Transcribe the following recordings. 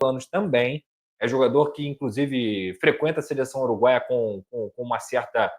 anos também. É jogador que, inclusive, frequenta a seleção uruguaia com uma certa.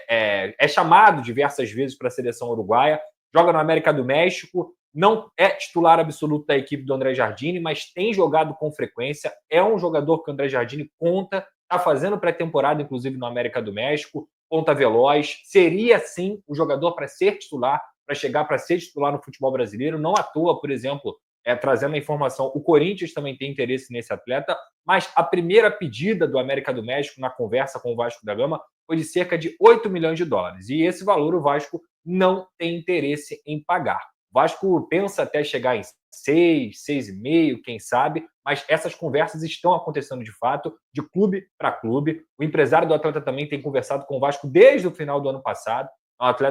É chamado diversas vezes para a seleção uruguaia. Joga no América do México. Não é titular absoluto da equipe do André Jardine, mas tem jogado com frequência. É um jogador que o André Jardine conta. Está fazendo pré-temporada, inclusive, no América do México. Ponta veloz. Seria, sim, o jogador para ser titular, para chegar para ser titular no futebol brasileiro. Não à toa, por exemplo, trazendo a informação, o Corinthians também tem interesse nesse atleta, mas a primeira pedida do América do México na conversa com o Vasco da Gama foi de cerca de 8 milhões de dólares. E esse valor o Vasco não tem interesse em pagar. O Vasco pensa até chegar em 6, 6,5, quem sabe, mas essas conversas estão acontecendo de fato, de clube para clube. O empresário do atleta também tem conversado com o Vasco desde o final do ano passado.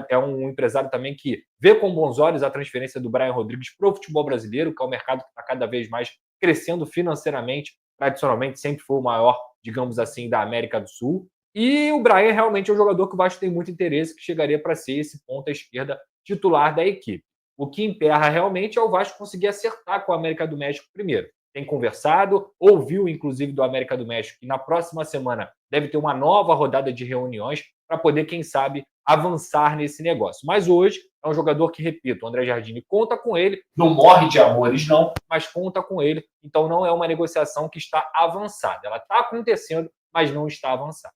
É um empresário também que vê com bons olhos a transferência do Brian Rodrigues para o futebol brasileiro, que é um mercado que está cada vez mais crescendo financeiramente. Tradicionalmente sempre foi o maior, digamos assim, da América do Sul. E o Brian realmente é um jogador que o Vasco tem muito interesse, que chegaria para ser esse ponta esquerda titular da equipe. O que emperra realmente é o Vasco conseguir acertar com a América do México primeiro. Tem conversado, ouviu inclusive do América do México que na próxima semana deve ter uma nova rodada de reuniões para poder, quem sabe, avançar nesse negócio. Mas hoje é um jogador que, repito, o André Jardine conta com ele, não morre de amores não, mas conta com ele, então não é uma negociação que está avançada. Ela está acontecendo, mas não está avançada.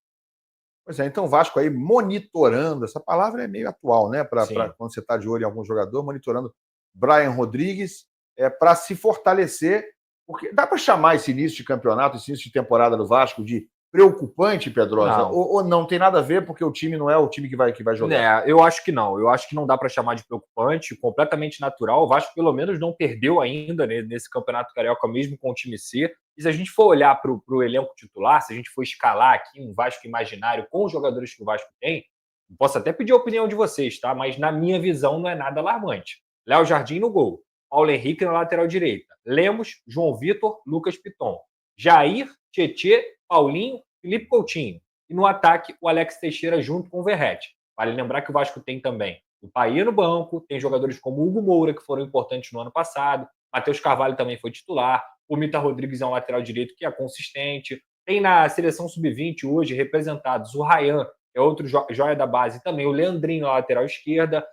Pois é, então o Vasco aí monitorando, essa palavra é meio atual, né? Para quando você está de olho em algum jogador, monitorando Brian Rodrigues para se fortalecer, porque dá para chamar esse início de campeonato, esse início de temporada do Vasco de preocupante, Pedrosa? Ou não tem nada a ver porque o time não é o time que vai jogar? Eu acho que não. Eu acho que não dá para chamar de preocupante, completamente natural. O Vasco, pelo menos, não perdeu ainda nesse Campeonato Carioca, mesmo com o time C. E se a gente for olhar para o elenco titular, se a gente for escalar aqui um Vasco imaginário com os jogadores que o Vasco tem, posso até pedir a opinião de vocês, tá? Mas na minha visão não é nada alarmante. Léo Jardim no gol. Paulo Henrique na lateral direita. Lemos, João Vitor, Lucas Piton. Jair, Tietê, Paulinho, Felipe Coutinho. E no ataque, o Alex Teixeira junto com o Verratti. Vale lembrar que o Vasco tem também o Paia no banco, tem jogadores como o Hugo Moura, que foram importantes no ano passado, Matheus Carvalho também foi titular, o Mita Rodrigues é um lateral direito que é consistente, tem na seleção sub-20 hoje representados o Ryan, é outro joia da base também, o Leandrinho na lateral esquerda.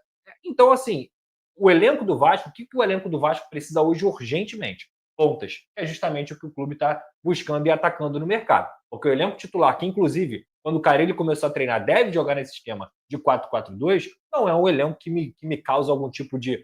Então, assim, o elenco do Vasco, o que o elenco do Vasco precisa hoje urgentemente? Pontas. É justamente o que o clube está buscando e atacando no mercado. Porque o elenco titular, que inclusive, quando o Carille começou a treinar, deve jogar nesse esquema de 4-4-2, não é um elenco que me causa algum tipo de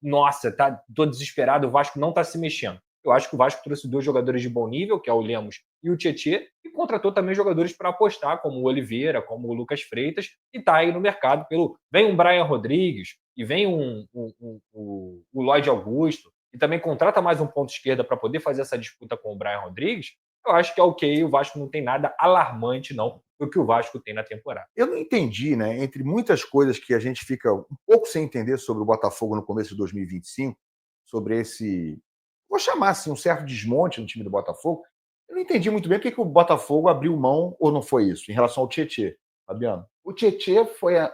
nossa, tô desesperado, o Vasco não está se mexendo. Eu acho que o Vasco trouxe 2 jogadores de bom nível, que é o Lemos e o Tietê, e contratou também jogadores para apostar, como o Oliveira, como o Lucas Freitas, e está aí no mercado vem um Brian Rodrigues, e vem o Lloyd Augusto, e também contrata mais um ponto esquerda para poder fazer essa disputa com o Brian Rodrigues. Eu acho que é ok, o Vasco não tem nada alarmante, não, do que o Vasco tem na temporada. Eu não entendi, né? Entre muitas coisas que a gente fica um pouco sem entender sobre o Botafogo no começo de 2025, sobre esse, vou chamar assim, um certo desmonte no time do Botafogo, eu não entendi muito bem por que o Botafogo abriu mão, ou não foi isso, em relação ao Tietê, Fabiano? O Tietê foi a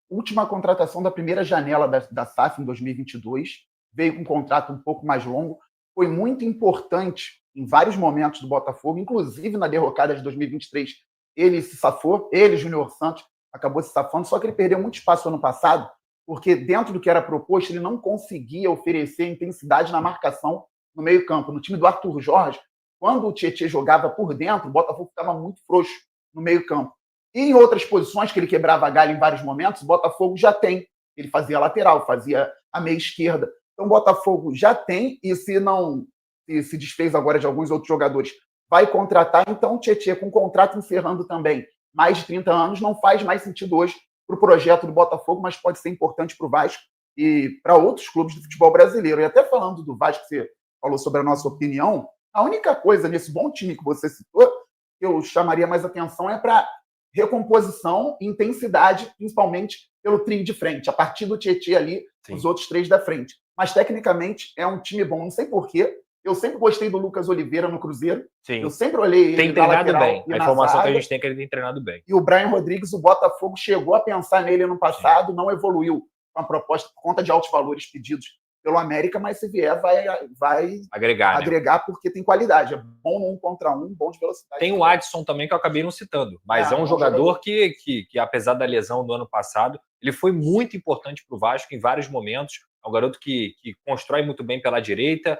última contratação da primeira janela da SAF em 2022, veio com um contrato um pouco mais longo, foi muito importante em vários momentos do Botafogo, inclusive na derrocada de 2023. Ele se safou, Júnior Santos, acabou se safando, só que ele perdeu muito espaço ano passado, porque dentro do que era proposto, ele não conseguia oferecer intensidade na marcação no meio-campo. No time do Arthur Jorge, quando o Tietê jogava por dentro, o Botafogo ficava muito frouxo no meio-campo. E em outras posições que ele quebrava galho em vários momentos, o Botafogo já tem. Ele fazia lateral, fazia a meia esquerda. Então o Botafogo já tem, e se desfez agora de alguns outros jogadores, vai contratar. Então o Tietê, com o contrato encerrando também mais de 30 anos, não faz mais sentido hoje para o projeto do Botafogo, mas pode ser importante para o Vasco e para outros clubes do futebol brasileiro. E até falando do Vasco, você falou sobre a nossa opinião, a única coisa nesse bom time que você citou, que eu chamaria mais atenção é para recomposição e intensidade, principalmente pelo trio de frente. A partir do Tietê ali, sim, os outros 3 da frente. Mas, tecnicamente, é um time bom. Não sei porquê. Eu sempre gostei do Lucas Oliveira no Cruzeiro. Sim. Eu sempre olhei ele na lateral bem. A informação que a gente tem é que ele tem treinado bem. E o Brian Rodrigues, o Botafogo chegou a pensar nele no passado, sim, não evoluiu com a proposta por conta de altos valores pedidos pelo América, mas se vier vai agregar porque tem qualidade. É bom 1 contra 1, bom de velocidade. Tem o Adson também, que eu acabei não citando, mas é um jogador que, apesar da lesão do ano passado, ele foi muito importante para o Vasco em vários momentos. É um garoto que constrói muito bem pela direita,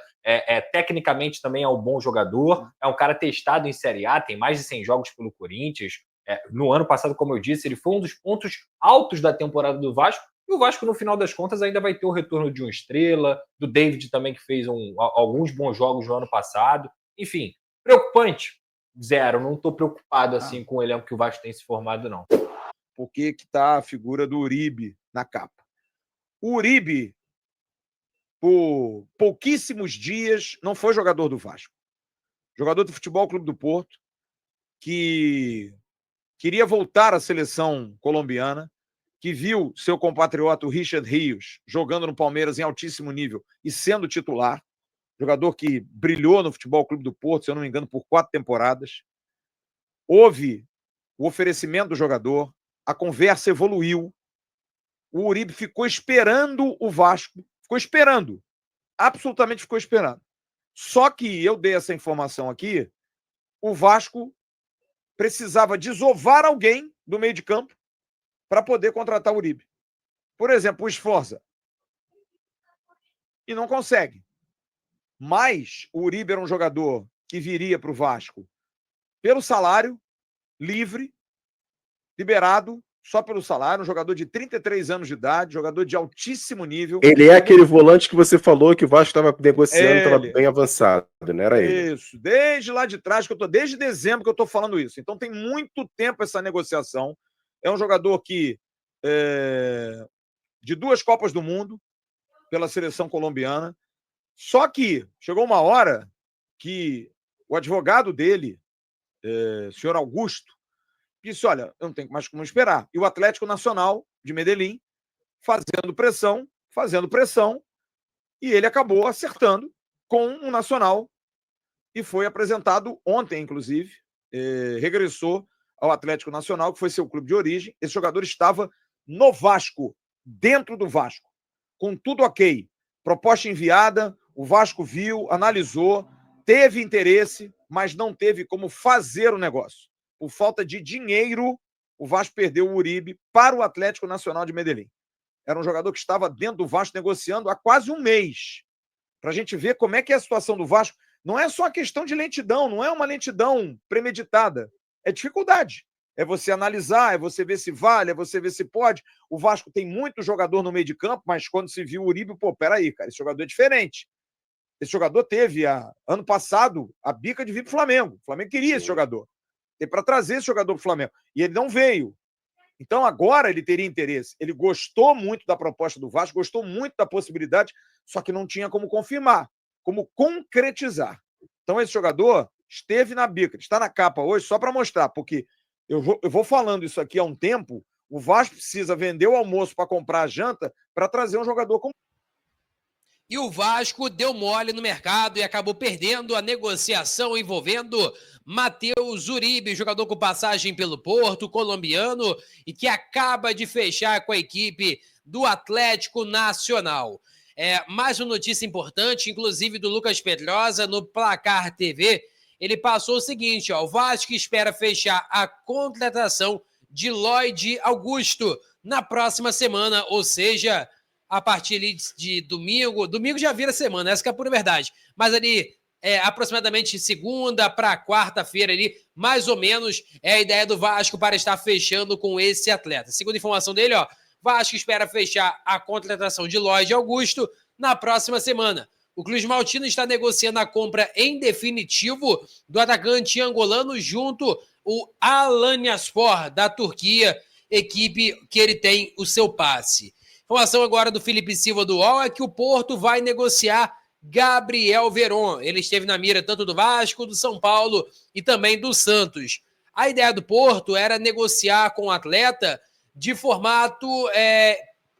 tecnicamente também é um bom jogador, é um cara testado em Série A, tem mais de 100 jogos pelo Corinthians. No ano passado, como eu disse, ele foi um dos pontos altos da temporada do Vasco, e o Vasco, no final das contas, ainda vai ter o retorno de um Estrela, do David também, que fez alguns bons jogos no ano passado. Enfim, preocupante? Zero. Não estou preocupado assim com o elenco que o Vasco tem se formado, não. Por que está a figura do Uribe na capa? O Uribe, por pouquíssimos dias, não foi jogador do Vasco. Jogador do Futebol Clube do Porto, que queria voltar à seleção colombiana, que viu seu compatriota, o Richard Rios, jogando no Palmeiras em altíssimo nível e sendo titular, jogador que brilhou no Futebol Clube do Porto, se eu não me engano, por 4 temporadas. Houve o oferecimento do jogador, a conversa evoluiu, o Uribe ficou esperando o Vasco, ficou esperando, absolutamente ficou esperando. Só que eu dei essa informação aqui, o Vasco precisava desovar alguém do meio de campo para poder contratar o Uribe. Por exemplo, o Sforza. E não consegue. Mas o Uribe era um jogador que viria para o Vasco pelo salário, livre, liberado, só pelo salário, um jogador de 33 anos de idade, jogador de altíssimo nível. Ele é aquele volante que você falou que o Vasco estava negociando, estava bem avançado, não era ele? Isso, desde lá de trás, desde dezembro que eu estou falando isso. Então tem muito tempo essa negociação. É um jogador que de 2 Copas do Mundo pela seleção colombiana. Só que chegou uma hora que o advogado dele, senhor Augusto, disse, olha, eu não tenho mais como esperar. E o Atlético Nacional de Medellín fazendo pressão, e ele acabou acertando com o Nacional e foi apresentado ontem, inclusive, regressou ao Atlético Nacional, que foi seu clube de origem. Esse jogador estava no Vasco, dentro do Vasco, com tudo ok. Proposta enviada, o Vasco viu, analisou, teve interesse, mas não teve como fazer o negócio. Por falta de dinheiro, o Vasco perdeu o Uribe para o Atlético Nacional de Medellín. Era um jogador que estava dentro do Vasco negociando há quase um mês. Para a gente ver como é que é a situação do Vasco. Não é só uma questão de lentidão, não é uma lentidão premeditada. É dificuldade. É você analisar, é você ver se vale, é você ver se pode. O Vasco tem muito jogador no meio de campo, mas quando se viu o Uribe, peraí, cara, esse jogador é diferente. Esse jogador teve, ano passado, a bica de vir para o Flamengo. O Flamengo queria esse jogador. Tem para trazer esse jogador para o Flamengo. E ele não veio. Então agora ele teria interesse. Ele gostou muito da proposta do Vasco, gostou muito da possibilidade, só que não tinha como confirmar, como concretizar. Então esse jogador esteve na bica, está na capa hoje só para mostrar, porque eu vou falando isso aqui há um tempo, o Vasco precisa vender o almoço para comprar a janta para trazer um jogador como... E o Vasco deu mole no mercado e acabou perdendo a negociação envolvendo Matheus Uribe, jogador com passagem pelo Porto, colombiano, e que acaba de fechar com a equipe do Atlético Nacional. Mais uma notícia importante, inclusive do Lucas Pedrosa, no Placar TV, ele passou o seguinte, o Vasco espera fechar a contratação de Lloyd Augusto na próxima semana, ou seja, a partir ali de domingo já vira semana, essa que é a pura verdade, mas ali aproximadamente segunda para quarta-feira ali, mais ou menos, é a ideia do Vasco para estar fechando com esse atleta. Segundo a informação dele, Vasco espera fechar a contratação de Lloyd Augusto na próxima semana. O Clube Maltino está negociando a compra em definitivo do atacante angolano junto o Alanyaspor da Turquia, equipe que ele tem o seu passe. Informação agora do Felipe Silva do UOL é que o Porto vai negociar Gabriel Veron. Ele esteve na mira tanto do Vasco, do São Paulo e também do Santos. A ideia do Porto era negociar com o atleta de formato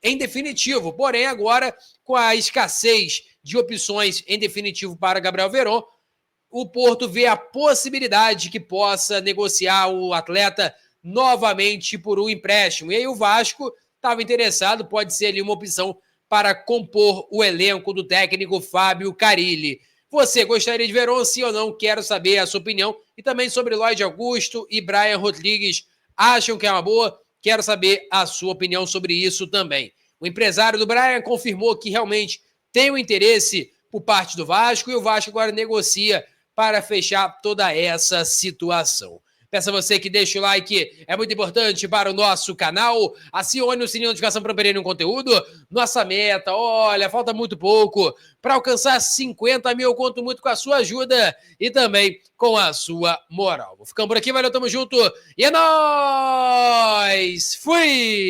em definitivo. Porém, agora, com a escassez de opções em definitivo para Gabriel Veron, o Porto vê a possibilidade que possa negociar o atleta novamente por um empréstimo. E aí o Vasco estava interessado, pode ser ali uma opção para compor o elenco do técnico Fábio Carille. Você gostaria de ver 11, sim ou não? Quero saber a sua opinião. E também sobre Lloyd Augusto e Brian Rodrigues. Acham que é uma boa? Quero saber a sua opinião sobre isso também. O empresário do Brian confirmou que realmente tem um interesse por parte do Vasco e o Vasco agora negocia para fechar toda essa situação. Peço a você que deixe o like, é muito importante para o nosso canal. Acione o sininho de notificação para não perder nenhum conteúdo. Nossa meta, olha, falta muito pouco para alcançar 50 mil. Eu conto muito com a sua ajuda e também com a sua moral. Ficamos por aqui, valeu, tamo junto e é nóis! Fui!